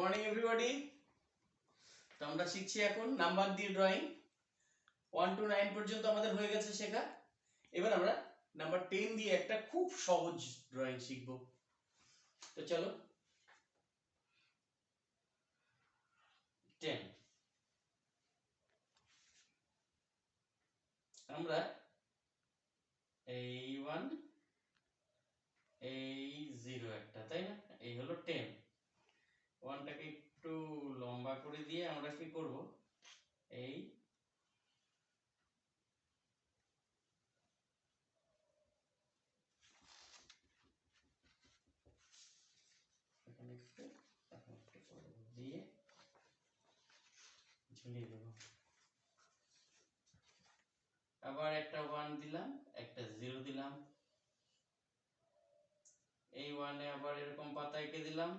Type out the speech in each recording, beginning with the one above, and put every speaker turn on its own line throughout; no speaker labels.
Morning everybody. তো আমরা শিখছি এখন নাম্বার দিয়ে ড্রয়িং। 1 to 9 পর্যন্ত আমাদের হয়ে গেছে শেখা। এবার আমরা নাম্বার 10 দিয়ে একটা খুব সহজ ড্রয়িং শিখব। তো চলো 10 আমরা এই 1 এই 0 একটা, তাই না? এই হলো 10। 1টাকে একটু লম্বা করে দিয়ে আমরা কি করব, এই এখানে একটু করে দিয়ে ঝুলিয়ে দেব। আবার একটা 1 দিলাম, একটা 0 দিলাম। এই 1 এ আবার এরকম পাতা এঁকে দিলাম,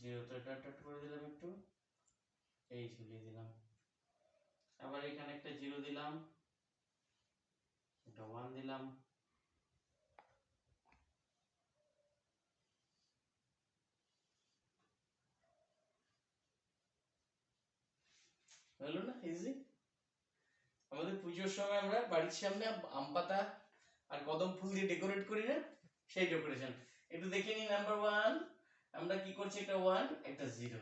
0 তে ডট করে দিলাম, একটু এই ঝুলিয়ে দিলাম। আবার এখানে একটা 0 দিলাম, একটা 1 দিলাম, হলো না? ইজি। আমাদের পুজোর সময় আমরা বাড়ির সামনে আম পাতা আর কদম ফুল দিয়ে ডেকোরেট করি না, সেই ডেকোরেশন। একটু দেখে নিই। নাম্বার 1 আমরা কি করছি, একটা 1 একটা 0।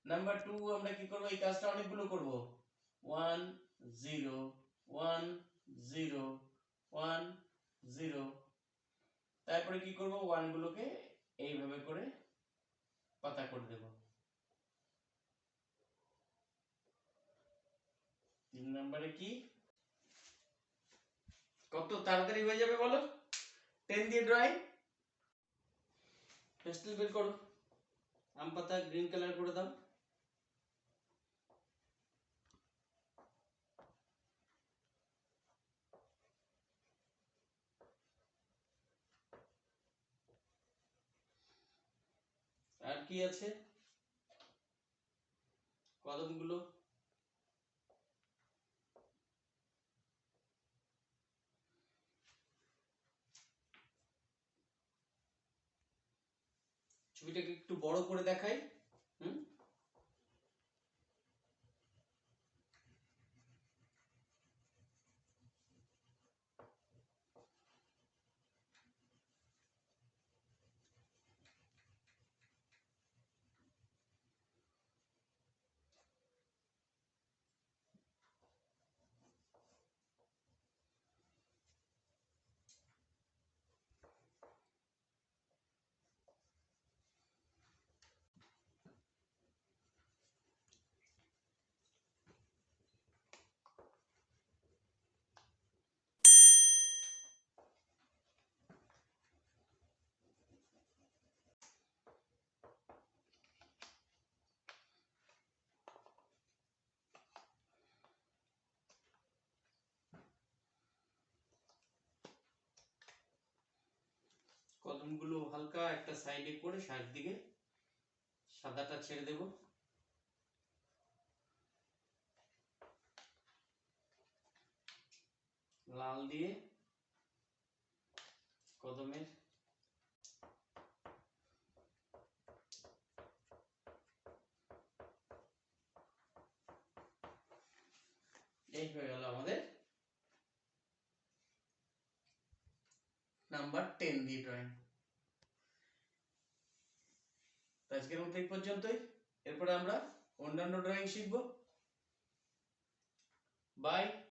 নাম্বার 2 আমরা কি করব, এই কাজটা অনেকগুলো করব। 1 0 1 0 1 0। তারপরে কি করব, 1 গুলোকে এইভাবে করে পাতা করে দেব। 3 নম্বরে কি, কত তাড়াতাড়ি হয়ে যাবে বলো 10 দিয়ে ড্রয়িং। পেস্টেল বের করো, আম পাতা গ্রিন কালার করে দাও। আর কি আছে, কদমগুলো ছবিটাকে একটু বড় করে দেখাই। কদমগুলো হালকা একটা সাইডে করে সাইড দিকে সাদাটা ছেড়ে দেব। লাল দিয়ে কদমের এই হয়ে গেল আমাদের নাম্বার 10 দিয়ে ড্রয়িং। আজকের মতো এই পর্যন্তই। এরপরে আমরা অন্যান্য ড্রয়িং শিখব। বাই।